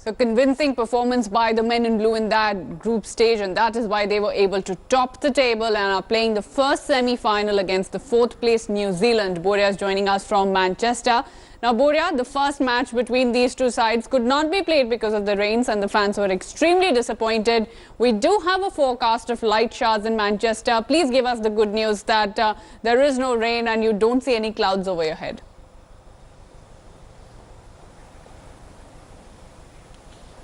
So convincing performance by the men in blue in that group stage, and that is why they were able to top the table and are playing the first semi-final against the 4th place New Zealand. Bumrah is joining us from Manchester. Now Bumrah, the first match between these two sides could not be played because of the rains and the fans were extremely disappointed. We do have a forecast of light showers in Manchester. Please give us the good news that there is no rain and you don't see any clouds over your head.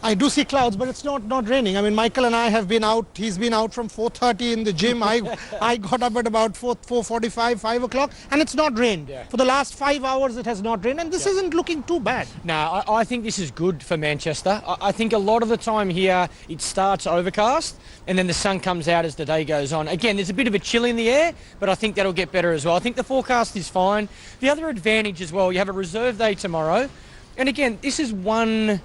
I do see clouds, but it's not raining. I mean, Michael and I have been out. He's been out from 4:30 in the gym. I got up at about 4:45, 5 o'clock, and it's not rained. Yeah. For the last 5 hours, it has not rained, and this isn't looking too bad. No, I think this is good for Manchester. I think a lot of the time here, it starts overcast, and then the sun comes out as the day goes on. Again, there's a bit of a chill in the air, but I think that'll get better as well. I think the forecast is fine. The other advantage as well, you have a reserve day tomorrow, and again, this is one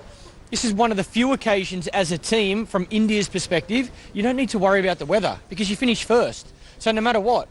of the few occasions as a team, from India's perspective, you don't need to worry about the weather because you finish first. So no matter what,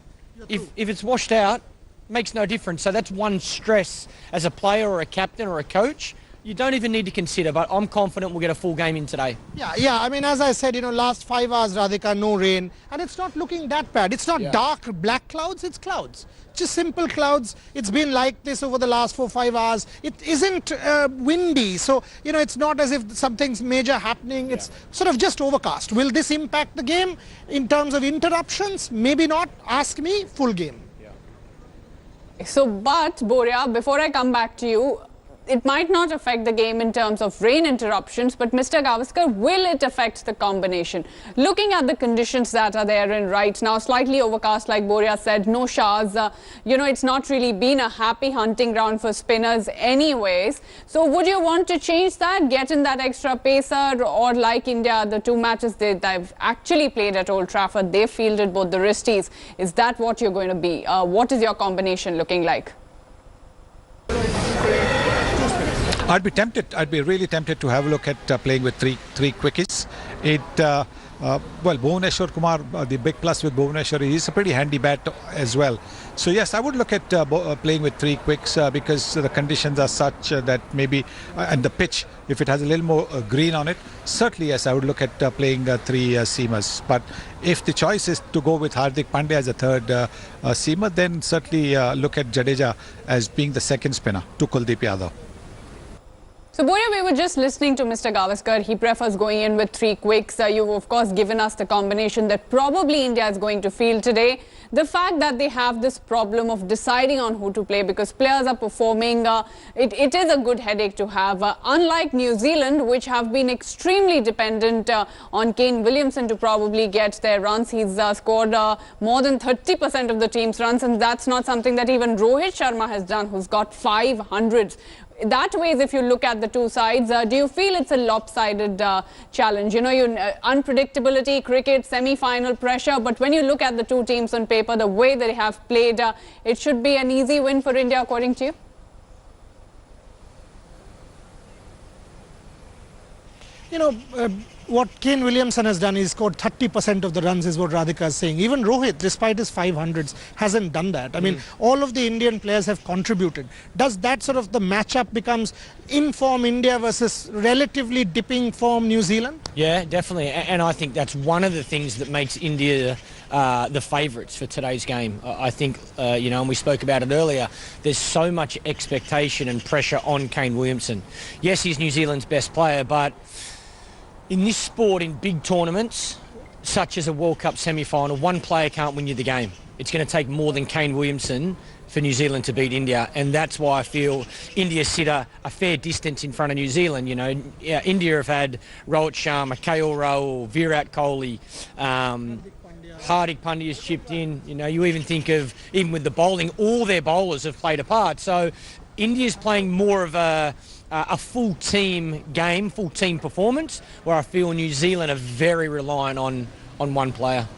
if it's washed out, it makes no difference. So that's one stress as a player or a captain or a coach you don't even need to consider, but I'm confident we'll get a full game in today. Yeah. I mean, as I said, last 5 hours, Radhika, no rain, and it's not looking that bad. It's not dark black clouds, it's clouds. Just simple clouds. It's been like this over the last 4-5 hours. It isn't windy, so it's not as if something's major happening. It's sort of just overcast. Will this impact the game in terms of interruptions? Maybe not. Ask me, full game. So, but Bumrah, before I come back to you, it might not affect the game in terms of rain interruptions, but Mr. Gavaskar, will it affect the combination? Looking at the conditions that are there in right now, slightly overcast, like Bumrah said, no showers, it's not really been a happy hunting ground for spinners anyways. So would you want to change that, get in that extra pacer, or like India, the 2 matches they've actually played at Old Trafford, they fielded both the wristies. Is that what you're going to be? What is your combination looking like? I'd be tempted. I'd be really tempted to have a look at playing with three quickies. Well, Bhuvaneshwar Kumar, the big plus with Bhuvaneshwar, he's a pretty handy bat as well. So yes, I would look at playing with 3 quicks because the conditions are such that maybe, and the pitch, if it has a little more green on it, certainly yes, I would look at playing 3 seamers. But if the choice is to go with Hardik Pandya as a 3rd seamer, then certainly look at Jadeja as being the 2nd spinner to Kuldeep Yadav. So Bumrah, we were just listening to Mr. Gavaskar. He prefers going in with 3 quicks. You've of course given us the combination that probably India is going to field today. The fact that they have this problem of deciding on who to play because players are performing, it is a good headache to have. Unlike New Zealand, which have been extremely dependent on Kane Williamson to probably get their runs. He's scored more than 30% of the team's runs, and that's not something that even Rohit Sharma has done, who's got 500s. That way, if you look at the 2 sides, do you feel it's a lopsided challenge? Unpredictability, cricket, semi-final pressure, but when you look at the 2 teams on paper, the way they have played, it should be an easy win for India, according to you? What Kane Williamson has done is scored 30% of the runs, is what Radhika is saying. Even Rohit, despite his 500s, hasn't done that. I mean, all of the Indian players have contributed. Does that sort of the matchup becomes in-form India versus relatively dipping form New Zealand? Yeah, definitely. And I think that's one of the things that makes India the favourites for today's game. I think, and we spoke about it earlier, there's so much expectation and pressure on Kane Williamson. Yes, he's New Zealand's best player, but in this sport, in big tournaments, such as a World Cup semi-final, 1 player can't win you the game. It's going to take more than Kane Williamson for New Zealand to beat India, and that's why I feel India sit a fair distance in front of New Zealand. India have had Rohit Sharma, KL Rahul, Virat Kohli, Hardik Pandya has chipped in. You even think of, even with the bowling, all their bowlers have played a part. So India's playing more of a full team game, full team performance, where I feel New Zealand are very reliant on 1 player.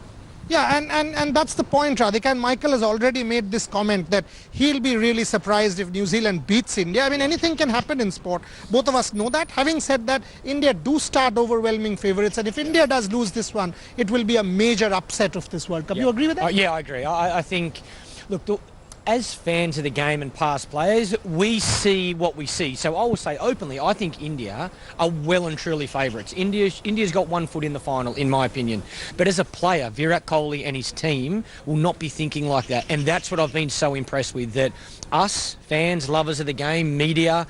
Yeah, and that's the point, Radhika. And Michael has already made this comment that he'll be really surprised if New Zealand beats India. I mean, anything can happen in sport. Both of us know that. Having said that, India do start overwhelming favourites. And if India does lose this one, it will be a major upset of this World Cup. You agree with that? Yeah, I agree. I think, look, as fans of the game and past players, we see what we see. So I will say openly, I think India are well and truly favourites. India's got one foot in the final, in my opinion. But as a player, Virat Kohli and his team will not be thinking like that. And that's what I've been so impressed with, that us, fans, lovers of the game, media,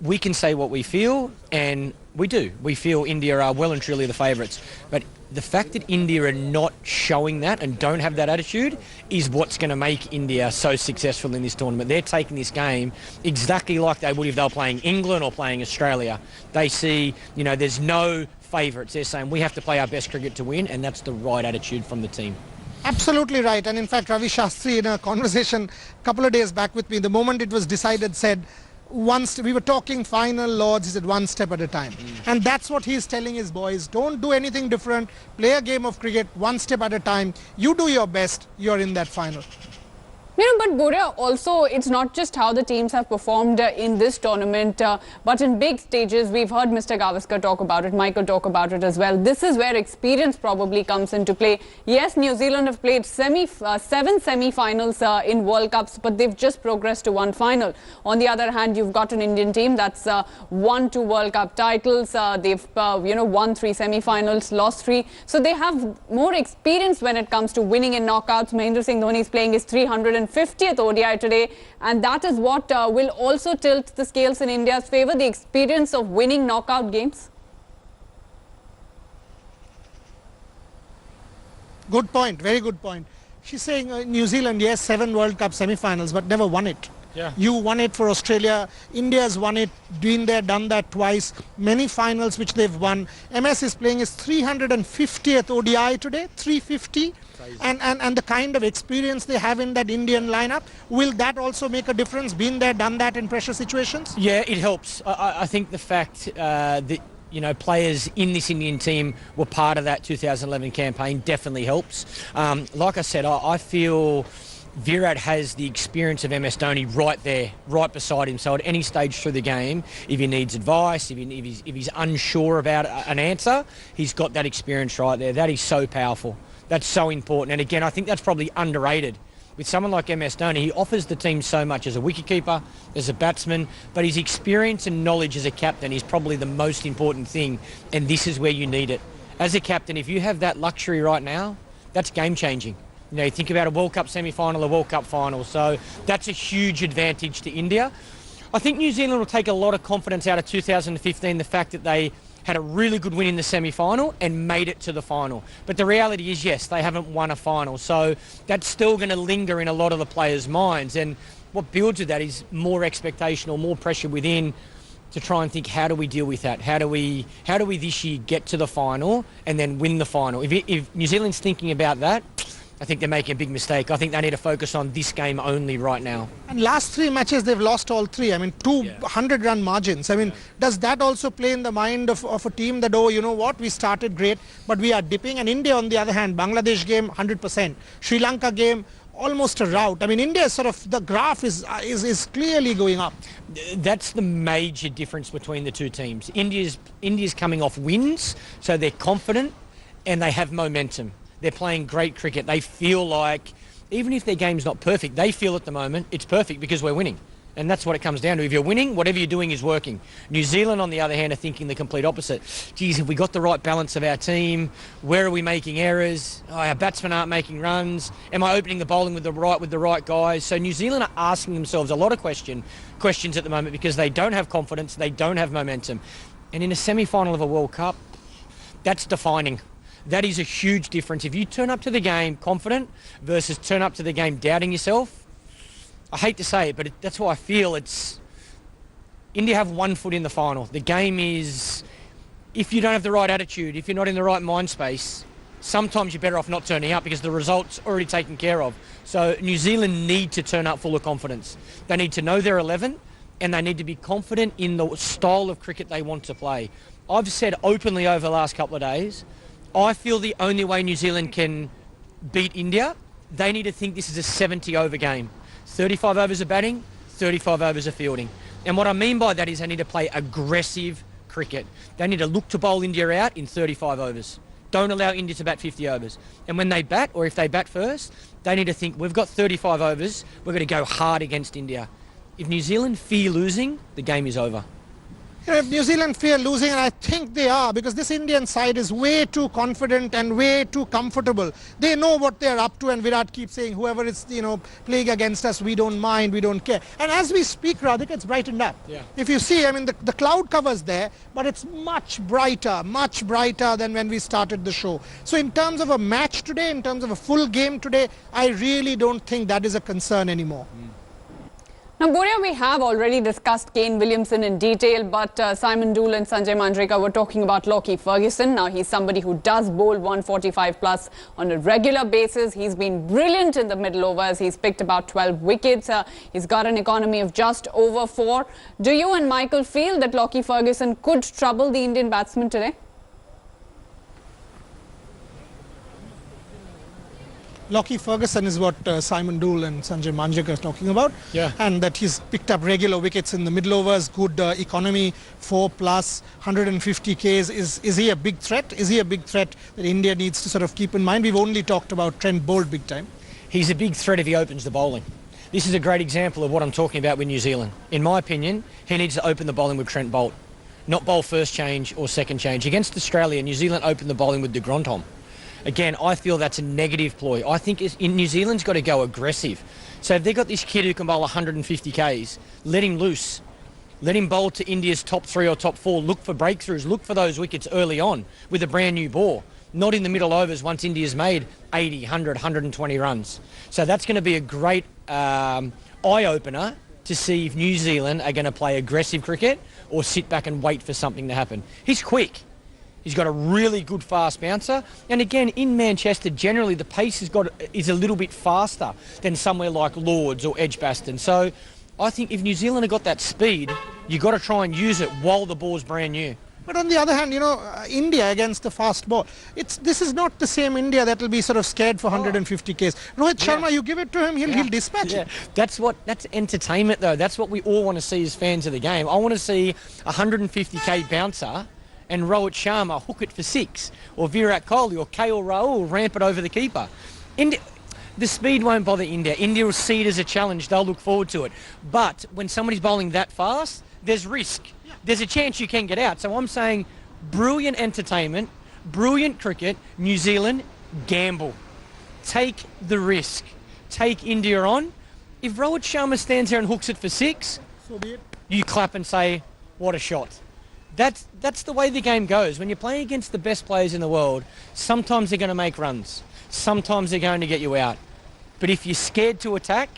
we can say what we feel, and we do. We feel India are well and truly the favourites. But the fact that India are not showing that and don't have that attitude is what's going to make India so successful in this tournament. They're taking this game exactly like they would if they were playing England or playing Australia. They see, there's no favourites. They're saying we have to play our best cricket to win, and that's the right attitude from the team. Absolutely right. And in fact, Ravi Shastri, in a conversation a couple of days back with me, the moment it was decided, said, we were talking final, Lords, he said one step at a time. And that's what he's telling his boys. Don't do anything different. Play a game of cricket one step at a time. You do your best. You're in that final. But Bumrah, also, it's not just how the teams have performed in this tournament, but in big stages. We've heard Mr. Gavaskar talk about it, Michael talk about it as well. This is where experience probably comes into play. Yes, New Zealand have played 7 semi-finals in World Cups, but they've just progressed to one final. On the other hand, you've got an Indian team that's won 2 World Cup titles. They've won 3 semi-finals, lost 3. So they have more experience when it comes to winning in knockouts. Mahendra Singh Dhoni is playing his 350th ODI today, and that is what will also tilt the scales in India's favour, the experience of winning knockout games. Good point, very good point. She's saying New Zealand, yes, 7 World Cup semi-finals, but never won it. Yeah. You won it for Australia. India's won it, been there, done that twice. Many finals which they've won. MS is playing his 350th ODI today, 350. And the kind of experience they have in that Indian lineup, will that also make a difference? Been there, done that in pressure situations? Yeah, it helps. I think the fact that players in this Indian team were part of that 2011 campaign definitely helps. Like I said, I feel Virat has the experience of MS Dhoni right there, right beside him. So at any stage through the game, if he needs advice, if he's unsure about an answer, he's got that experience right there. That is so powerful. That's so important. And again, I think that's probably underrated. With someone like MS Dhoni, he offers the team so much as a wicketkeeper, as a batsman, but his experience and knowledge as a captain is probably the most important thing, and this is where you need it. As a captain, if you have that luxury right now, that's game-changing. You think about a World Cup semi-final, a World Cup final, so that's a huge advantage to India. I think New Zealand will take a lot of confidence out of 2015, the fact that they had a really good win in the semi-final and made it to the final. But the reality is, yes, they haven't won a final. So that's still going to linger in a lot of the players' minds. And what builds with that is more expectation or more pressure within to try and think, how do we deal with that? How do we this year get to the final and then win the final? If New Zealand's thinking about that, I think they're making a big mistake. I think they need to focus on this game only right now. And last 3 matches, they've lost all 3. I mean, 200-run margins. I mean, does that also play in the mind of a team that, oh, you know what, we started great, but we are dipping? And India, on the other hand, Bangladesh game, 100%. Sri Lanka game, almost a rout. I mean, India sort of, the graph is clearly going up. That's the major difference between the two teams. India's coming off wins, so they're confident and they have momentum. They're playing great cricket. They feel like, even if their game's not perfect, they feel at the moment it's perfect because we're winning. And that's what it comes down to. If you're winning, whatever you're doing is working. New Zealand, on the other hand, are thinking the complete opposite. Geez, have we got the right balance of our team? Where are we making errors? Oh, our batsmen aren't making runs. Am I opening the bowling with the right guys? So New Zealand are asking themselves a lot of questions at the moment because they don't have confidence, they don't have momentum. And in a semi-final of a World Cup, that's defining. That is a huge difference. If you turn up to the game confident versus turn up to the game doubting yourself, I hate to say it, but that's how I feel. It's India have one foot in the final. The game is, if you don't have the right attitude, if you're not in the right mind space, sometimes you're better off not turning up because the result's already taken care of. So New Zealand need to turn up full of confidence. They need to know their 11 and they need to be confident in the style of cricket they want to play. I've said openly over the last couple of days, I feel the only way New Zealand can beat India, they need to think this is a 70-over game. 35 overs of batting, 35 overs of fielding. And what I mean by that is they need to play aggressive cricket. They need to look to bowl India out in 35 overs. Don't allow India to bat 50 overs. And when they bat, or if they bat first, they need to think, we've got 35 overs, we're going to go hard against India. If New Zealand fear losing, the game is over. You know, if New Zealand fear losing, and I think they are, because this Indian side is way too confident and way too comfortable. They know what they're up to, and Virat keeps saying, whoever is, playing against us, we don't mind, we don't care. And as we speak, Radhika, it's brightened up. Yeah. If you see, I mean, the cloud cover's there, but it's much brighter than when we started the show. So in terms of a match today, in terms of a full game today, I really don't think that is a concern anymore. Now, Boria, we have already discussed Kane Williamson in detail, but Simon Dool and Sanjay Manjrekar were talking about Lockie Ferguson. Now, he's somebody who does bowl 145 plus on a regular basis. He's been brilliant in the middle overs. He's picked about 12 wickets. He's got an economy of just over 4. Do you and Michael feel that Lockie Ferguson could trouble the Indian batsmen today? Lockie Ferguson is what Simon Dool and Sanjay Manjrekar are talking about. Yeah. And that he's picked up regular wickets in the middle overs, good economy, 4 plus, 150 Ks. Is he a big threat? Is he a big threat that India needs to sort of keep in mind? We've only talked about Trent Bolt big time. He's a big threat if he opens the bowling. This is a great example of what I'm talking about with New Zealand. In my opinion, he needs to open the bowling with Trent Bolt, not bowl first change or second change. Against Australia, New Zealand opened the bowling with de Grandhomme. Again, I feel that's a negative ploy. I think New Zealand's got to go aggressive. So if they've got this kid who can bowl 150 Ks, let him loose. Let him bowl to India's top 3 or top 4. Look for breakthroughs. Look for those wickets early on with a brand new ball. Not in the middle overs once India's made 80, 100, 120 runs. So that's going to be a great eye-opener to see if New Zealand are going to play aggressive cricket or sit back and wait for something to happen. He's quick. He's got a really good fast bouncer. And again, in Manchester, generally the pace is a little bit faster than somewhere like Lords or Edgbaston. So I think if New Zealand have got that speed, you've got to try and use it while the ball's brand new. But on the other hand, India against the fast ball, this is not the same India that will be sort of scared for 150 Ks. Rohit Sharma, you give it to him, he'll dispatch it. That's entertainment though. That's what we all want to see as fans of the game. I want to see a 150K bouncer and Rohit Sharma hook it for 6, or Virat Kohli or KL Rahul ramp it over the keeper. The speed won't bother India. India will see it as a challenge. They'll look forward to it. But when somebody's bowling that fast, there's risk. There's a chance you can get out. So I'm saying brilliant entertainment, brilliant cricket, New Zealand, gamble. Take the risk. Take India on. If Rohit Sharma stands there and hooks it for 6, So be it. you clap and say, what a shot. That's the way the game goes. When you're playing against the best players in the world, sometimes they're going to make runs. Sometimes they're going to get you out. But if you're scared to attack,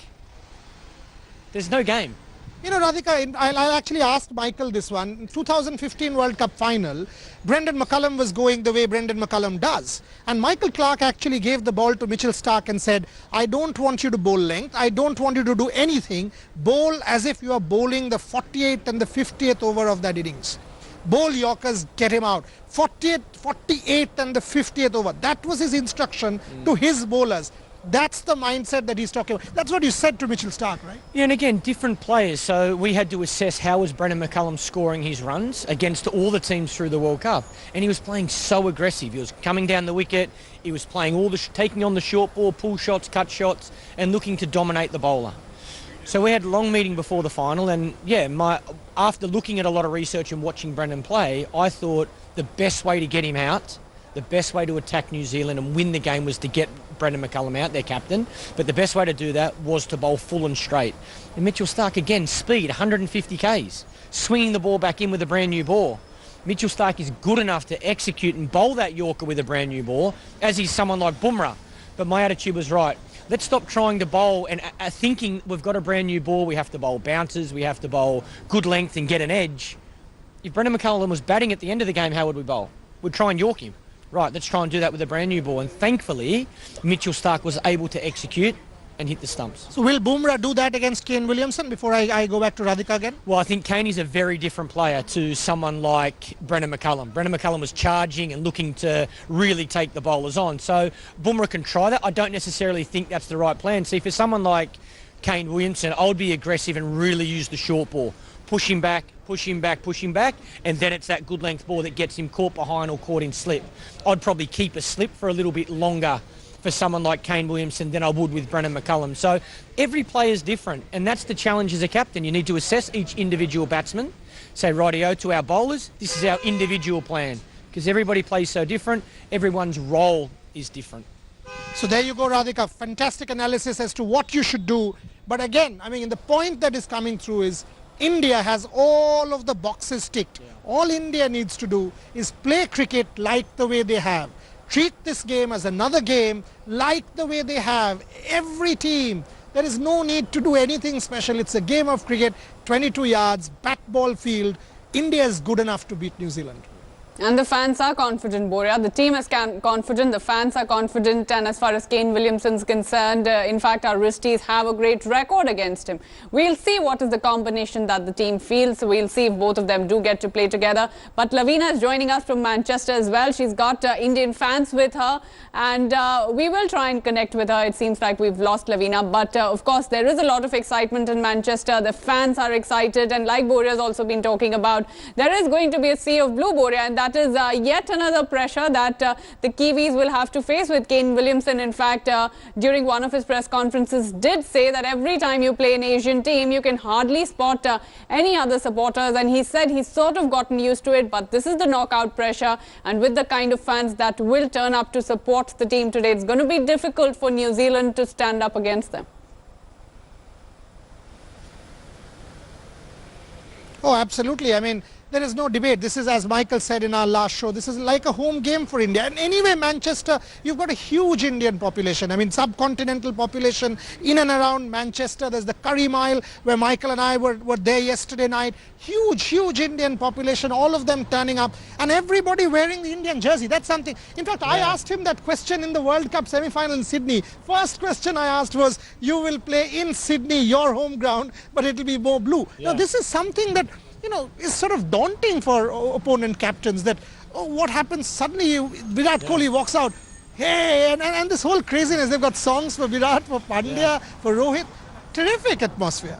there's no game. Radhika, I'll actually ask Michael this one. In 2015 World Cup final, Brendan McCullum was going the way Brendan McCullum does. And Michael Clarke actually gave the ball to Mitchell Starc and said, I don't want you to bowl length. I don't want you to do anything. Bowl as if you are bowling the 48th and the 50th over of that innings. Bowl Yorkers, get him out. 40th, 48th and the 50th over. That was his instruction to his bowlers. That's the mindset that he's talking about. That's what you said to Mitchell Starc, right? Yeah, and again, different players. So we had to assess how was Brendan McCullum scoring his runs against all the teams through the World Cup. And he was playing so aggressive. He was coming down the wicket. He was playing taking on the short ball, pull shots, cut shots, and looking to dominate the bowler. So we had a long meeting before the final, and after looking at a lot of research and watching Brendan play, I thought the best way to get him out, the best way to attack New Zealand and win the game was to get Brendan McCullum out, their captain. But the best way to do that was to bowl full and straight. And Mitchell Starc, again, speed, 150 Ks, swinging the ball back in with a brand new ball. Mitchell Starc is good enough to execute and bowl that Yorker with a brand new ball, as is someone like Bumrah. But my attitude was right. Let's stop trying to bowl and thinking we've got a brand new ball, we have to bowl bounces, we have to bowl good length and get an edge. If Brendan McCullum was batting at the end of the game, how would we bowl? We'd try and York him. Right, let's try and do that with a brand new ball. And thankfully, Mitchell Starc was able to execute and hit the stumps. So will Bumrah do that against Kane Williamson before I go back to Radhika again? Well, I think Kane is a very different player to someone like Brendan McCullum. Brendan McCullum was charging and looking to really take the bowlers on. So Bumrah can try that. I don't necessarily think that's the right plan. See, for someone like Kane Williamson, I would be aggressive and really use the short ball. push him back, and then it's that good length ball that gets him caught behind or caught in slip. I'd probably keep a slip for a little bit longer for someone like Kane Williamson than I would with Brennan McCullum. So every player is different, and that's the challenge as a captain. You need to assess each individual batsman, say, rightio, to our bowlers, this is our individual plan, because everybody plays so different, everyone's role is different. So there you go, Radhika. Fantastic analysis as to what you should do. But again, I mean, the point that is coming through is India has all of the boxes ticked. Yeah. All India needs to do is play cricket like the way they have. Treat this game as another game like the way they have. Every team. There is no need to do anything special. It's a game of cricket, 22 yards, bat ball field. India is good enough to beat New Zealand. And the fans are confident, Bumrah. The team is confident, the fans are confident, and as far as Kane Williamson's concerned, in fact, our wristies have a great record against him. We'll see what is the combination that the team feels. We'll see if both of them do get to play together. But Lavina is joining us from Manchester as well. She's got Indian fans with her, and we will try and connect with her. It seems like we've lost Lavina, but of course, there is a lot of excitement in Manchester. The fans are excited, and like Bumrah has also been talking about, there is going to be a sea of blue, Bumrah, and that is yet another pressure that the Kiwis will have to face with Kane Williamson. In fact, during one of his press conferences, did say that every time you play an Asian team, you can hardly spot any other supporters, and he said he's sort of gotten used to it, but this is the knockout pressure, and with the kind of fans that will turn up to support the team today, it's going to be difficult for New Zealand to stand up against them. Oh, absolutely. I mean, there is no debate. This is, as Michael said in our last show, this is like a home game for India. And anyway, Manchester, you've got a huge Indian population. I mean, subcontinental population in and around Manchester. There's the Curry Mile where Michael and I were there yesterday night. Huge Indian population, all of them turning up, and everybody wearing the Indian jersey. That's something. In fact, I asked him that question in the World Cup semi-final in Sydney. First question I asked was, you will play in Sydney, your home ground, but it will be more blue. Now, this is something that, you know, is sort of daunting for opponent captains, that, oh, what happens suddenly? Virat Kohli walks out, hey, and this whole craziness. They've got songs for Virat, for Pandya, for Rohit. Terrific atmosphere.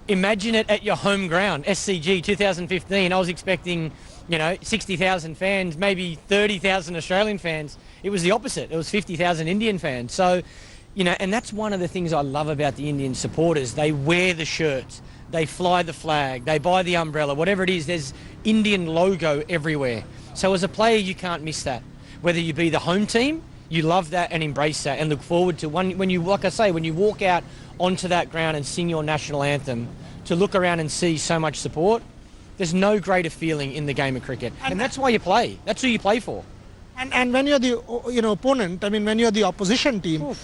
Imagine it at your home ground, SCG 2015. I was expecting, you know, 60,000 fans, maybe 30,000 Australian fans. It was the opposite. It was 50,000 Indian fans. So, you know, and that's one of the things I love about the Indian supporters. They wear the shirts. They fly the flag, they buy the umbrella, whatever it is, there's Indian logo everywhere. So as a player, you can't miss that. Whether you be the home team, you love that and embrace that and look forward to when you, like I say, when you walk out onto that ground and sing your national anthem, to look around and see so much support, there's no greater feeling in the game of cricket. And that's why you play. That's who you play for. And when you're the opponent, I mean, when you're the opposition team,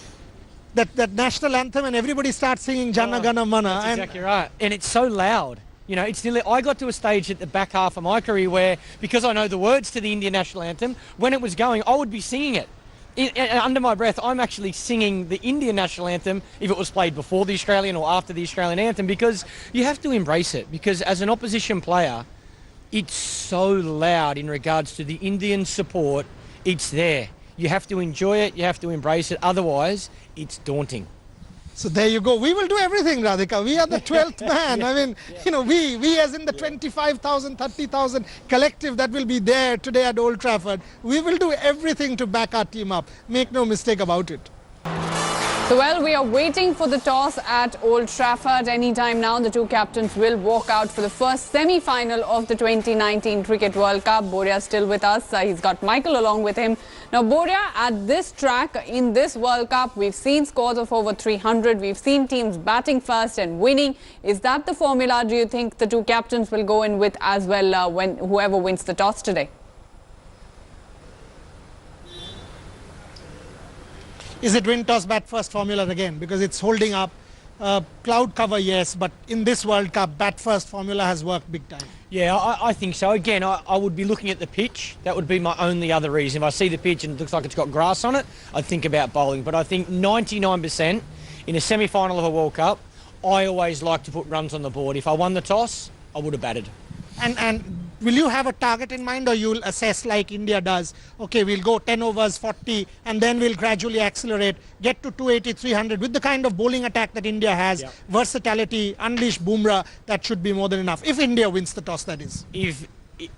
that national anthem and everybody starts singing Jana Gana Mana. That's exactly right. And it's so loud. You know, it's nearly, I got to a stage at the back half of my career where, because I know the words to the Indian national anthem, when it was going, I would be singing it. Under my breath, I'm actually singing the Indian national anthem if it was played before the Australian or after the Australian anthem, because you have to embrace it. Because as an opposition player, it's so loud in regards to the Indian support. It's there. You have to enjoy it, you have to embrace it, otherwise it's daunting. So there you go. We will do everything, Radhika. We are the 12th man. I mean, you know, we as in the 25,000, 30,000 collective that will be there today at Old Trafford, we will do everything to back our team up. Make no mistake about it. So, well, we are waiting for the toss at Old Trafford. Anytime now, the two captains will walk out for the first semi-final of the 2019 Cricket World Cup. Bumrah still with us. He's got Michael along with him. Now, Bumrah, at this track in this World Cup, we've seen scores of over 300. We've seen teams batting first and winning. Is that the formula, do you think, the two captains will go in with as well when whoever wins the toss today? Is it win, toss, bat first formula again? Because it's holding up. Cloud cover, yes, but in this World Cup, bat first formula has worked big time. Yeah, I think so. Again, I would be looking at the pitch. That would be my only other reason. If I see the pitch and it looks like it's got grass on it, I'd think about bowling. But I think 99% in a semi-final of a World Cup, I always like to put runs on the board. If I won the toss, I would have batted. And will you have a target in mind, or you'll assess like India does? Okay, we'll go 10 overs, 40, and then we'll gradually accelerate, get to 280, 300 with the kind of bowling attack that India has, versatility, unleash Bumrah. That should be more than enough. If India wins the toss, that is. If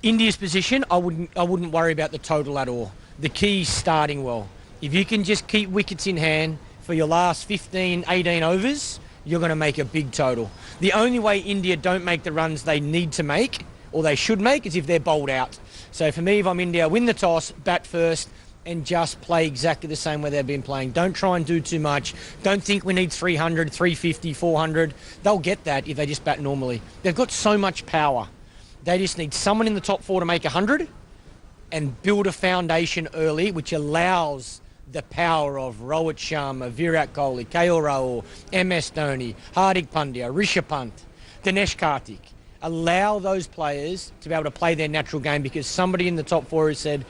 India's position, I wouldn't worry about the total at all. The key is starting well. If you can just keep wickets in hand for your last 15, 18 overs, you're going to make a big total. The only way India don't make the runs they need to make, or they should make, is if they're bowled out. So for me, if I'm India, win the toss, bat first, and just play exactly the same way they've been playing. Don't try and do too much. Don't think we need 300, 350, 400. They'll get that if they just bat normally. They've got so much power. They just need someone in the top 4 to make 100 and build a foundation early, which allows the power of Rohit Sharma, Virat Kohli, KL Rahul, MS Dhoni, Hardik Pandya, Rishabh Pant, Dinesh Karthik. Allow those players to be able to play their natural game, because somebody in the top 4 has said,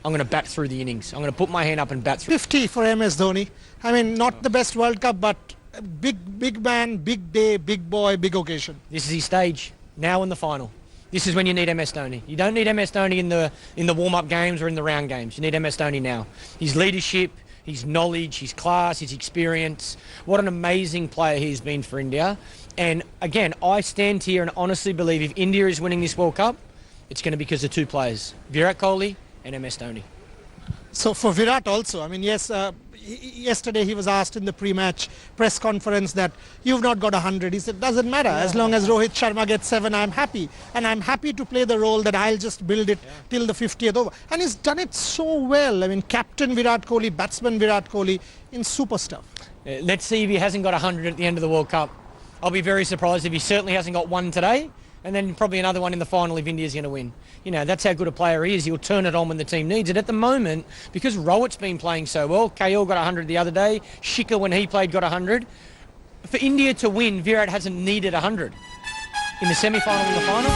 I'm going to bat through the innings. I'm going to put my hand up and bat through. 50 for MS Dhoni. I mean, not the best World Cup, but big man, big day, big boy, big occasion. This is his stage, now in the final. This is when you need MS Dhoni. You don't need MS Dhoni in the warm-up games or in the round games. You need MS Dhoni now. His leadership, his knowledge, his class, his experience. What an amazing player he's been for India. And again, I stand here and honestly believe if India is winning this World Cup, it's going to be because of 2 players, Virat Kohli and MS Dhoni. So for Virat also, I mean, yes, yesterday he was asked in the pre-match press conference that you've not got 100. He said, doesn't matter. As long as Rohit Sharma gets 7, I'm happy. And I'm happy to play the role that I'll just build it till the 50th over. And he's done it so well. I mean, captain Virat Kohli, batsman Virat Kohli, in super stuff. Let's see if he hasn't got 100 at the end of the World Cup. I'll be very surprised if he certainly hasn't got 1 today, and then probably another one in the final if India's going to win. You know, that's how good a player he is. He'll turn it on when the team needs it. At the moment, because Rohit's been playing so well, KL got 100 the other day, Shikhar when he played got 100. For India to win, Virat hasn't needed 100 in the semi-final and the final.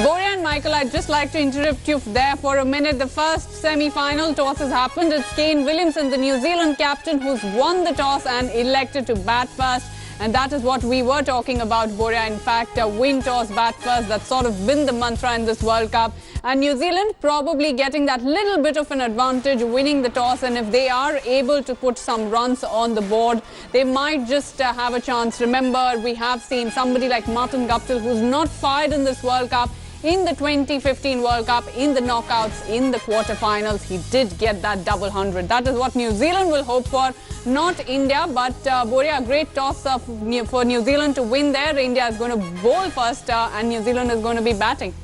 Bumrah and Michael, I'd just like to interrupt you there for a minute. The first semi-final toss has happened. It's Kane Williamson, the New Zealand captain, who's won the toss and elected to bat first. And that is what we were talking about, Bumrah. In fact, win toss, bat first, that's sort of been the mantra in this World Cup. And New Zealand probably getting that little bit of an advantage, winning the toss. And if they are able to put some runs on the board, they might just have a chance. Remember, we have seen somebody like Martin Guptill, who's not fired in this World Cup. In the 2015 World Cup, in the knockouts, in the quarterfinals, he did get that double 100. That is what New Zealand will hope for, not India. But Bumrah, a great toss for New Zealand to win there. India is going to bowl first and New Zealand is going to be batting.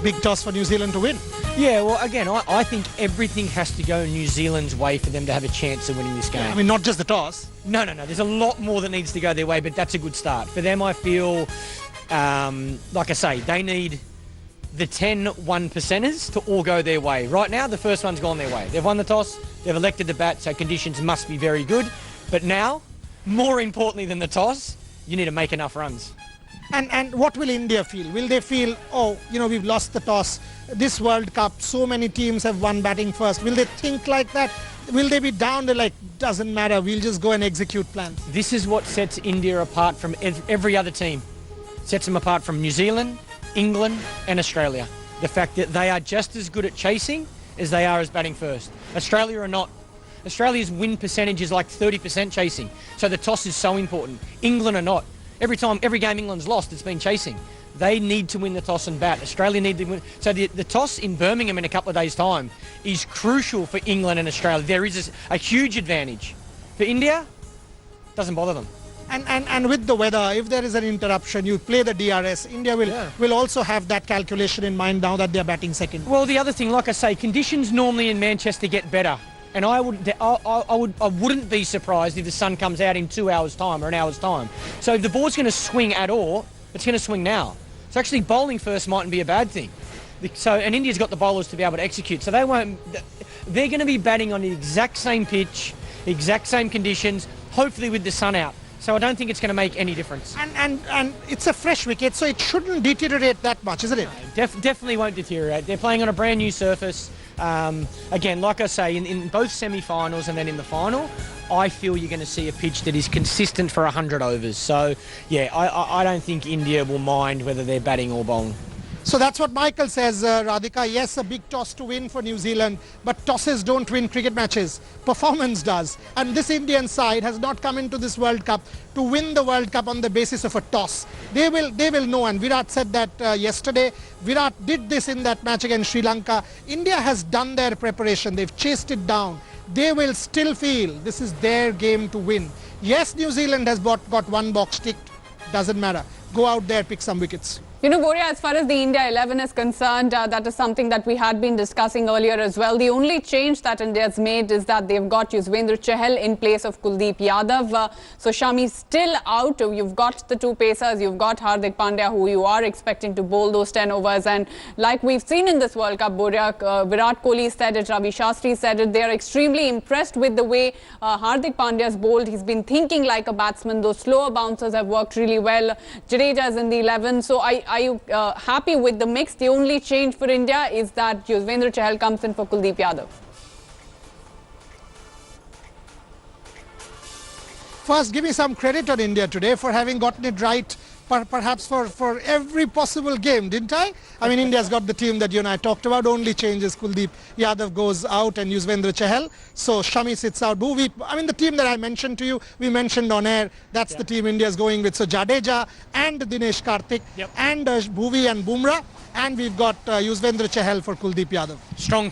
Big toss for New Zealand to win. Yeah, well, again, I think everything has to go New Zealand's way for them to have a chance of winning this game. I mean, not just the toss. No. There's a lot more that needs to go their way, but that's a good start. For them, I feel, like I say, they need the 10 1%ers to all go their way. Right now, the first one's gone their way. They've won the toss, they've elected to bat, so conditions must be very good. But now, more importantly than the toss, you need to make enough runs. And what will India feel? Will they feel, oh, you know, we've lost the toss. This World Cup, so many teams have won batting first. Will they think like that? Will they be down? They're like, doesn't matter, we'll just go and execute plans. This is what sets India apart from every other team. Sets them apart from New Zealand, England and Australia. The fact that they are just as good at chasing as they are as batting first. Australia are not. Australia's win percentage is like 30% chasing. So the toss is so important. England are not. Every game England's lost, it's been chasing. They need to win the toss and bat. Australia need to win. So the toss in Birmingham in a couple of days' time is crucial for England and Australia. There is a huge advantage. For India, doesn't bother them. And with the weather, if there is an interruption, you play the DRS. India will also have that calculation in mind now that they're batting second. Well, the other thing, like I say, conditions normally in Manchester get better. And I wouldn't be surprised if the sun comes out in 2 hours' time or an hour's time. So if the ball's going to swing at all, it's going to swing now. So actually bowling first mightn't be a bad thing. And India's got the bowlers to be able to execute. So they're going to be batting on the exact same pitch, exact same conditions, hopefully with the sun out. So I don't think it's going to make any difference. And it's a fresh wicket, so it shouldn't deteriorate that much, isn't it? Definitely won't deteriorate. They're playing on a brand new surface. Again, like I say, in both semi-finals and then in the final, I feel you're going to see a pitch that is consistent for 100 overs. So, yeah, I don't think India will mind whether they're batting or bowling. So that's what Michael says, Radhika. Yes, a big toss to win for New Zealand, but tosses don't win cricket matches. Performance does. And this Indian side has not come into this World Cup to win the World Cup on the basis of a toss. They will know, and Virat said that yesterday. Virat did this in that match against Sri Lanka. India has done their preparation. They've chased it down. They will still feel this is their game to win. Yes, New Zealand has got one box ticked. Doesn't matter. Go out there, pick some wickets. You know, Boria, as far as the India 11 is concerned, that is something that we had been discussing earlier as well. The only change that India has made is that they've got Yuzvendra Chahal in place of Kuldeep Yadav. So Shami's still out. You've got the two pacers. You've got Hardik Pandya, who you are expecting to bowl those 10 overs. And like we've seen in this World Cup, Boria, Virat Kohli said it, Ravi Shastri said it. They are extremely impressed with the way Hardik Pandya's bowled. He's been thinking like a batsman. Those slower bouncers have worked really well. Jadeja's in the 11. So are you happy with the mix? The only change for India is that Yuzvendra Chahal comes in for Kuldeep Yadav. First, give me some credit on India today for having gotten it right, perhaps for every possible game, didn't I? I mean, India's got the team that you and I talked about. Only changes Kuldeep Yadav goes out and Yuzvendra Chahal. So Shami sits out. The team that I mentioned to you, we mentioned on air, that's the team India's going with. So Jadeja and Dinesh Karthik and Bhuvi and Bumrah. And we've got Yuzvendra Chahal for Kuldeep Yadav. Strong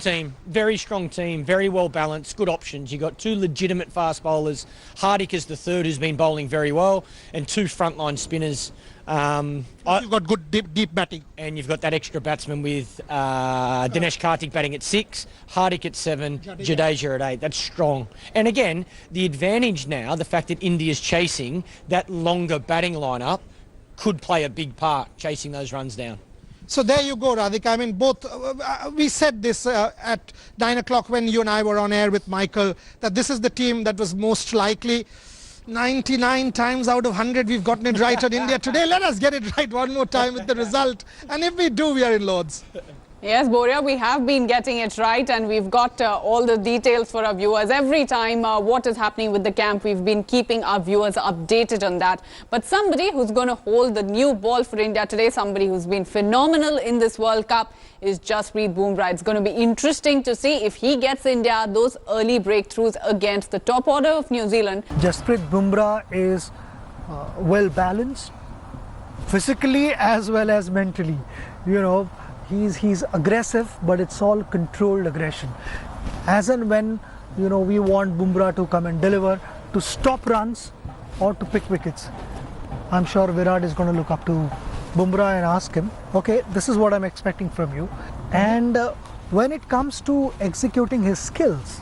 team, very well balanced, good options. You've got two legitimate fast bowlers. Hardik is the third who's been bowling very well, and two frontline spinners. You've got good deep batting. And you've got that extra batsman with Dinesh Karthik batting at 6, Hardik at 7, Jadeja at 8. That's strong. And again, the advantage now, the fact that India's chasing, that longer batting lineup could play a big part chasing those runs down. So there you go, Radhika. I mean, both, we said this at 9 o'clock when you and I were on air with Michael, that this is the team that was most likely. 99 times out of 100 we've gotten it right on India today. Let us get it right one more time with the result. And if we do, we are in Lords. Yes, Boria, we have been getting it right, and we've got all the details for our viewers. Every time what is happening with the camp, we've been keeping our viewers updated on that. But somebody who's going to hold the new ball for India today, somebody who's been phenomenal in this World Cup, is Jasprit Bumrah. It's going to be interesting to see if he gets India those early breakthroughs against the top order of New Zealand. Jasprit Bumrah is well balanced, physically as well as mentally. You know, he's aggressive, but it's all controlled aggression. As and when, you know, we want Bumrah to come and deliver, to stop runs or to pick wickets. I'm sure Virat is going to look up to Bumrah and ask him, okay, this is what I'm expecting from you. And when it comes to executing his skills,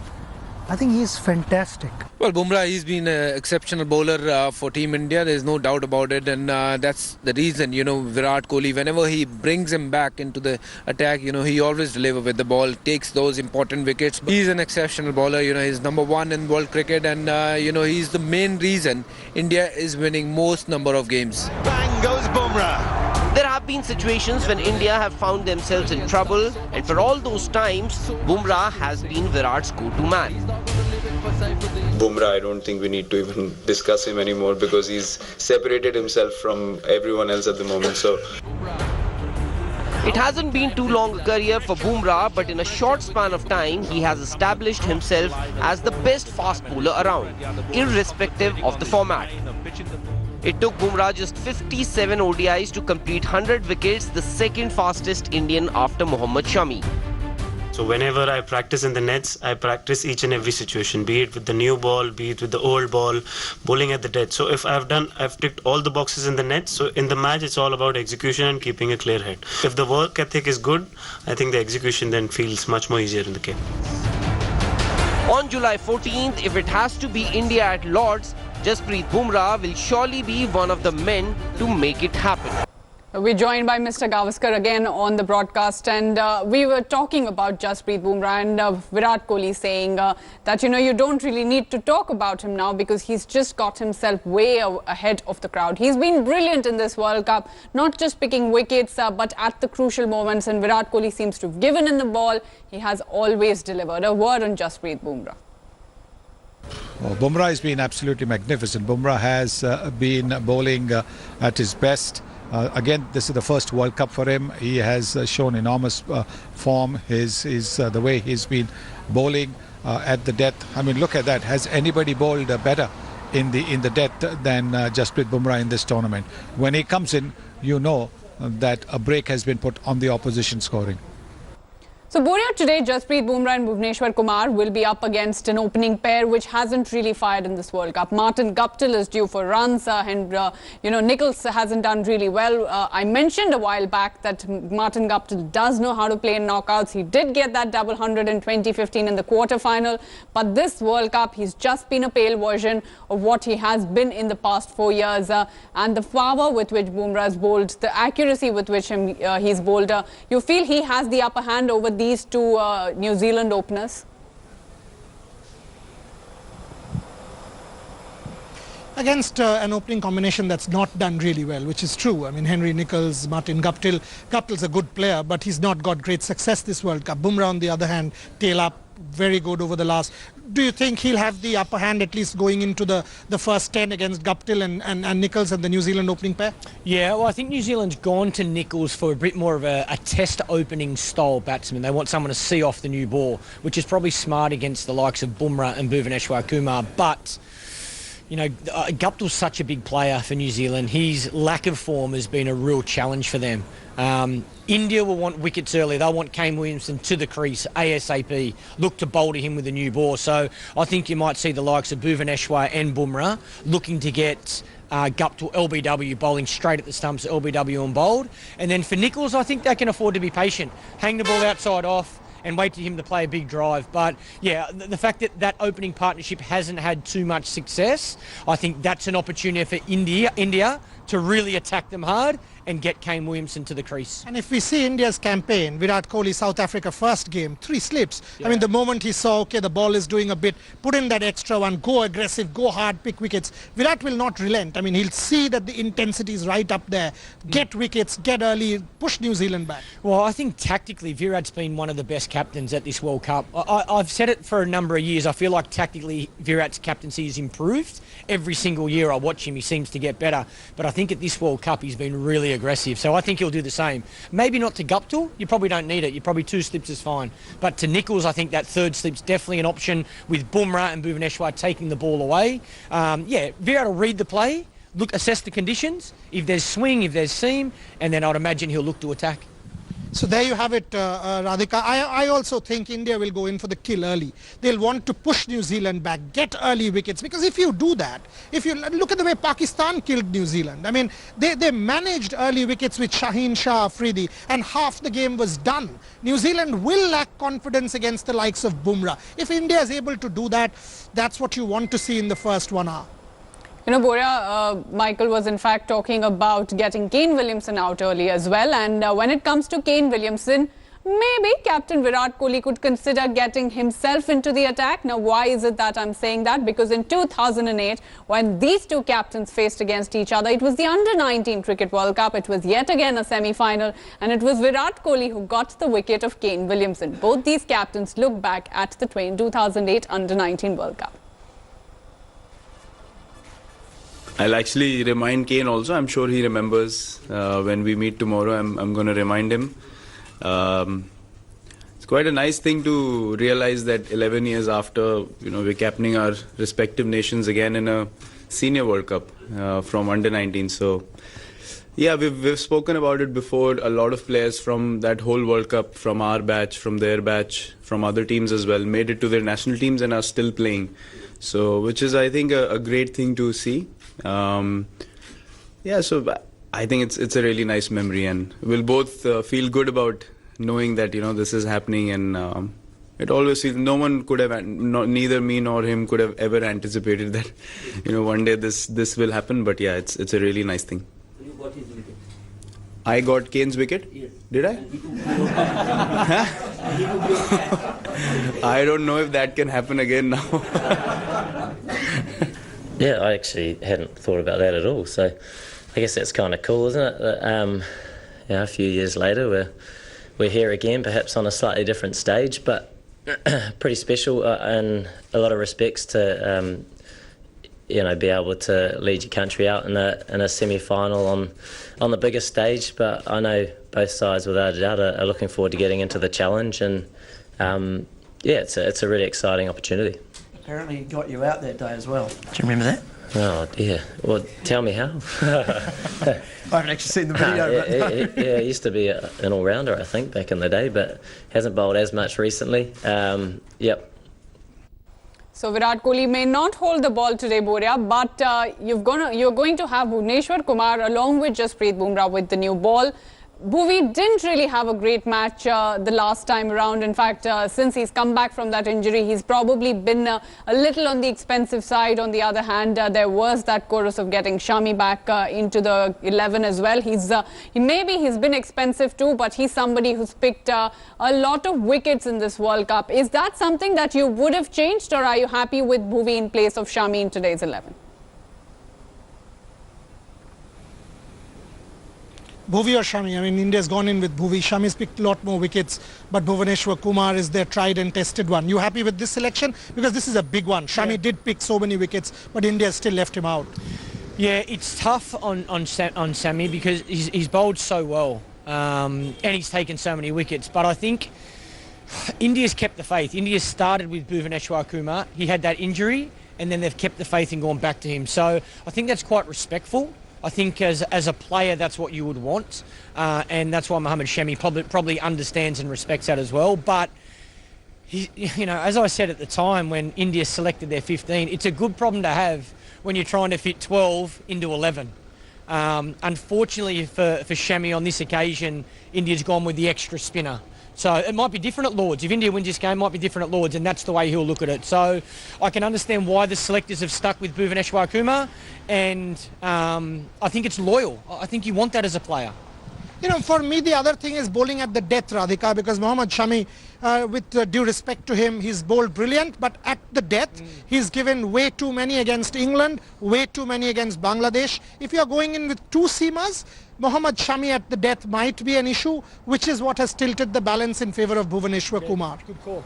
I think he's fantastic. Well, Bumrah, he's been an exceptional bowler for Team India. There's no doubt about it. And that's the reason, you know, Virat Kohli, whenever he brings him back into the attack, you know, he always delivers with the ball, takes those important wickets. He's an exceptional bowler. You know, he's number one in world cricket. And, you know, he's the main reason India is winning most number of games. Bang goes Bumrah. There have been situations when India have found themselves in trouble, and for all those times, Bumrah has been Virat's go-to man. Bumrah, I don't think we need to even discuss him anymore because he's separated himself from everyone else at the moment. So it hasn't been too long a career for Bumrah, but in a short span of time, he has established himself as the best fast bowler around, irrespective of the format. It took Bumrah just 57 ODIs to complete 100 wickets, the second fastest Indian after Mohammad Shami. So whenever I practice in the nets, I practice each and every situation, be it with the new ball, be it with the old ball, bowling at the dead. So if I've ticked all the boxes in the net, so in the match it's all about execution and keeping a clear head. If the work ethic is good, I think the execution then feels much more easier in the game. On July 14th, if it has to be India at Lords, Jasprit Bumrah will surely be one of the men to make it happen. We're joined by Mr. Gavaskar again on the broadcast, and we were talking about Jasprit Bumrah and Virat Kohli saying that, you know, you don't really need to talk about him now because he's just got himself way ahead of the crowd. He's been brilliant in this World Cup, not just picking wickets, but at the crucial moments, and Virat Kohli seems to have given in the ball. He has always delivered. A word on Jasprit Bumrah. Oh, Bumrah has been absolutely magnificent. Bumrah has been bowling at his best. Again, this is the first World Cup for him. He has shown enormous form. The way he's been bowling at the death. I mean, look at that. Has anybody bowled better in the death than Jasprit Bumrah in this tournament? When he comes in, you know that a break has been put on the opposition scoring. So, Boria, today Jasprit Bumrah and Bhuvneshwar Kumar will be up against an opening pair which hasn't really fired in this World Cup. Martin Guptill is due for runs and, Nichols hasn't done really well. I mentioned a while back that Martin Guptill does know how to play in knockouts. He did get that double 100 in 2015 in the quarterfinal. But this World Cup, he's just been a pale version of what he has been in the past 4 years. And the power with which Bumrah has bowled, the accuracy with which he's bowled, you feel he has the upper hand over these two New Zealand openers? Against an opening combination that's not done really well, which is true. I mean, Henry Nicholls, Martin Guptill. Guptill's a good player, but he's not got great success this World Cup. Bumrah, on the other hand, tail up, very good over the last. Do you think he'll have the upper hand at least going into the first 10 against Guptill and Nicholls and the New Zealand opening pair? Yeah, well, I think New Zealand's gone to Nicholls for a bit more of a test opening style batsman. They want someone to see off the new ball, which is probably smart against the likes of Bumrah and Bhuvneshwar Kumar. But Guptill's such a big player for New Zealand. His lack of form has been a real challenge for them. India will want wickets early. They'll want Kane Williamson to the crease ASAP, look to bowl to him with a new ball. So I think you might see the likes of Bhuvneshwar and Bumrah looking to get Guptill LBW bowling straight at the stumps, LBW and bowled. And then for Nicholls, I think they can afford to be patient. Hang the ball outside off and wait for him to play a big drive. But yeah, the fact that that opening partnership hasn't had too much success, I think that's an opportunity for India to really attack them hard and get Kane Williamson to the crease. And if we see India's campaign, Virat Kohli, South Africa first game, 3 slips. Yeah. I mean, the moment he saw, okay, the ball is doing a bit, put in that extra one, go aggressive, go hard, pick wickets. Virat will not relent. I mean, he'll see that the intensity is right up there. Get wickets, get early, push New Zealand back. Well, I think tactically, Virat's been one of the best captains at this World Cup. I've said it for a number of years. I feel like tactically, Virat's captaincy has improved. Every single year I watch him, he seems to get better. But I think at this World Cup, he's been really aggressive. So I think he'll do the same. Maybe not to Guptill. You probably don't need it. You probably 2 slips is fine. But to Nicholls, I think that 3rd slip's definitely an option with Bumrah and Bhuvneshwar taking the ball away. Virat will read the play, assess the conditions. If there's swing, if there's seam, and then I'd imagine he'll look to attack. So there you have it, Radhika. I also think India will go in for the kill early. They'll want to push New Zealand back, get early wickets, because if you do that, if you look at the way Pakistan killed New Zealand, I mean, they managed early wickets with Shaheen Shah Afridi, and half the game was done. New Zealand will lack confidence against the likes of Bumrah. If India is able to do that, that's what you want to see in the first 1 hour. Boria, Michael was in fact talking about getting Kane Williamson out early as well. And when it comes to Kane Williamson, maybe Captain Virat Kohli could consider getting himself into the attack. Now, why is it that I'm saying that? Because in 2008, when these two captains faced against each other, it was the Under-19 Cricket World Cup. It was yet again a semi-final. And it was Virat Kohli who got the wicket of Kane Williamson. Both these captains look back at the 2008 Under-19 World Cup. I'll actually remind Kane also. I'm sure he remembers. When we meet tomorrow, I'm going to remind him. It's quite a nice thing to realize that 11 years after, we're captaining our respective nations again in a senior World Cup from under-19. So, yeah, we've spoken about it before. A lot of players from that whole World Cup, from our batch, from their batch, from other teams as well, made it to their national teams and are still playing. So, which is, I think, a great thing to see. So I think it's a really nice memory, and we'll both feel good about knowing that this is happening, and it always feels no one could have, neither me nor him could have ever anticipated that one day this will happen. But yeah, it's a really nice thing. You got his wicket. I got Kane's wicket? Yes. Did I? I don't know if that can happen again now. Yeah, I actually hadn't thought about that at all. So I guess that's kind of cool, isn't it? That, a few years later, we're here again, perhaps on a slightly different stage. But pretty special and a lot of respects to be able to lead your country out in a semi-final on the biggest stage. But I know both sides, without a doubt, are looking forward to getting into the challenge, and it's a really exciting opportunity. Apparently he got you out that day as well. Do you remember that? Oh dear. Well, tell me how. I haven't actually seen the video. He used to be an all-rounder, I think, back in the day, but hasn't bowled as much recently. Yep. So Virat Kohli may not hold the ball today, Bumrah, but you're going to have Bhuvneshwar Kumar along with Jasprit Bumrah with the new ball. Bhuvi didn't really have a great match the last time around. In fact, since he's come back from that injury, he's probably been a little on the expensive side. On the other hand, there was that chorus of getting Shami back into the 11 as well. Maybe he's been expensive too, but he's somebody who's picked a lot of wickets in this World Cup. Is that something that you would have changed, or are you happy with Bhuvi in place of Shami in today's 11? Bhuvi or Shami? I mean, India's gone in with Bhuvi. Shami's picked a lot more wickets, but Bhuvneshwar Kumar is their tried and tested one. You happy with this selection? Because this is a big one. Shami did pick so many wickets, but India still left him out. Yeah, it's tough on Sammy because he's bowled so well and he's taken so many wickets. But I think India's kept the faith. India started with Bhuvneshwar Kumar. He had that injury, and then they've kept the faith and gone back to him. So I think that's quite respectful. I think as a player, that's what you would want, and that's why Mohammad Shami probably understands and respects that as well. But as I said at the time when India selected their 15, it's a good problem to have when you're trying to fit 12 into 11. Unfortunately for Shami on this occasion, India's gone with the extra spinner. So it might be different at Lords. If India wins this game, it might be different at Lords, and that's the way he'll look at it. So I can understand why the selectors have stuck with Bhuvneshwar Kumar, and I think it's loyal. I think you want that as a player. For me, the other thing is bowling at the death, Radhika, because Mohammad Shami, with due respect to him, he's bowled brilliant, but at the death, he's given way too many against England, way too many against Bangladesh. If you're going in with two seamers, Mohammad Shami at the death might be an issue, which is what has tilted the balance in favour of Bhuvneshwar Kumar. Good call.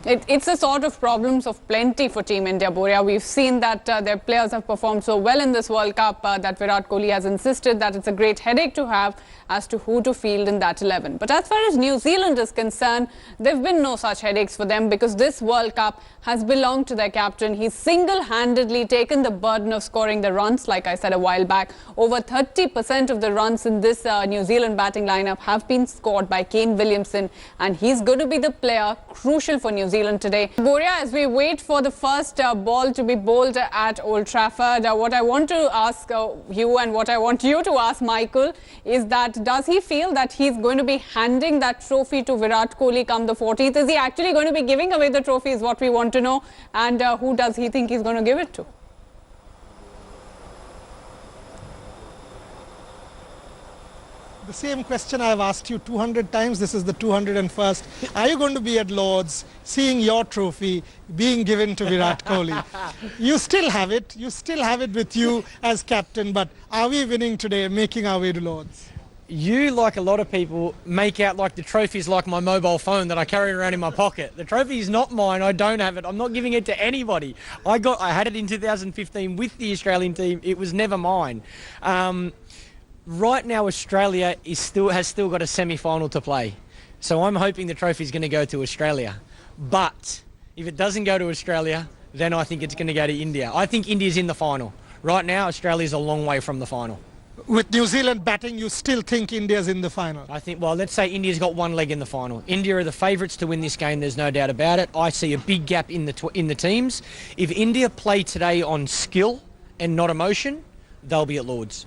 It's a sort of problems of plenty for Team India, Bumrah. We've seen that their players have performed so well in this World Cup that Virat Kohli has insisted that it's a great headache to have as to who to field in that 11. But as far as New Zealand is concerned, there have been no such headaches for them because this World Cup has belonged to their captain. He's single-handedly taken the burden of scoring the runs, like I said a while back. Over 30% of the runs in this New Zealand batting lineup have been scored by Kane Williamson, and he's going to be the player crucial for New Zealand today. Bumrah, as we wait for the first ball to be bowled at Old Trafford, what I want to ask you and what I want you to ask Michael is that does he feel that he's going to be handing that trophy to Virat Kohli come the 14th? Is he actually going to be giving away the trophy is what we want to know, and who does he think he's going to give it to? The same question I've asked you 200 times. This is the 201st. Are you going to be at Lords, seeing your trophy being given to Virat Kohli? You still have it. You still have it with you as captain. But are we winning today, making our way to Lords? You, like a lot of people, make out like the trophy is like my mobile phone that I carry around in my pocket. The trophy is not mine. I don't have it. I'm not giving it to anybody. I had it in 2015 with the Australian team. It was never mine. Right now, Australia has still got a semi-final to play. So I'm hoping the trophy is going to go to Australia. But if it doesn't go to Australia, then I think it's going to go to India. I think India's in the final. Right now, Australia's a long way from the final. With New Zealand batting, you still think India's in the final? I think, well, let's say India's got one leg in the final. India are the favourites to win this game, there's no doubt about it. I see a big gap in the teams. If India play today on skill and not emotion, they'll be at Lords.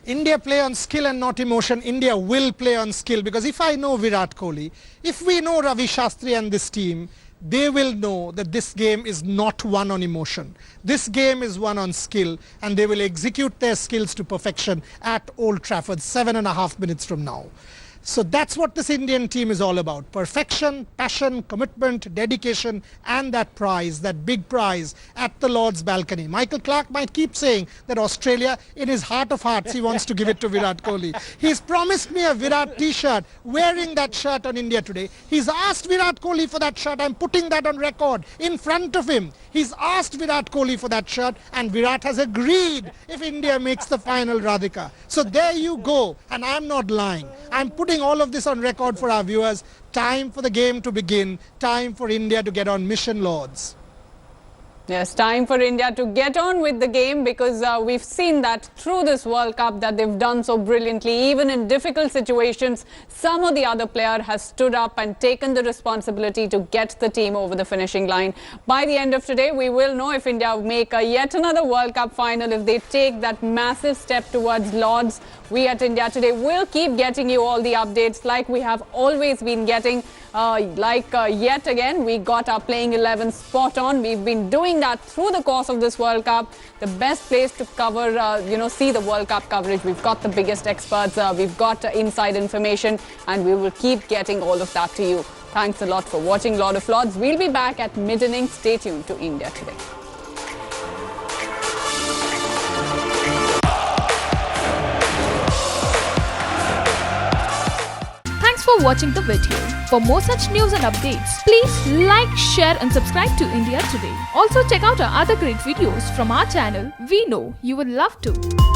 India play on skill and not emotion. India will play on skill, because if I know Virat Kohli, if we know Ravi Shastri and this team, they will know that this game is not won on emotion. This game is won on skill, and they will execute their skills to perfection at Old Trafford 7.5 minutes from now. So that's what this Indian team is all about. Perfection, passion, commitment, dedication, and that prize, that big prize at the Lord's balcony. Michael Clarke might keep saying that Australia, in his heart of hearts, he wants to give it to Virat Kohli. He's promised me a Virat t-shirt, wearing that shirt on India today. He's asked Virat Kohli for that shirt. I'm putting that on record in front of him. He's asked Virat Kohli for that shirt, and Virat has agreed if India makes the final, Radhika. So there you go, and I'm not lying. I'm putting all of this on record for our viewers. Time for the game to begin. Time for India to get on mission, Lords. Yes, time for India to get on with the game, because we've seen that through this World Cup that they've done so brilliantly. Even in difficult situations, some of the other player has stood up and taken the responsibility to get the team over the finishing line. By the end of today, we will know if India make yet another World Cup final, if they take that massive step towards Lords. We at India Today will keep getting you all the updates like we have always been getting. Yet again, we got our playing 11 spot on. We've been doing that through the course of this World Cup. The best place to cover, see the World Cup coverage. We've got the biggest experts, we've got inside information, and we will keep getting all of that to you. Thanks a lot for watching Lord of Lords. We'll be back at mid-innings. Stay tuned to India Today. Thanks for watching the video. For more such news and updates, please like, share and subscribe to India Today. Also check out our other great videos from our channel. We know you will love to.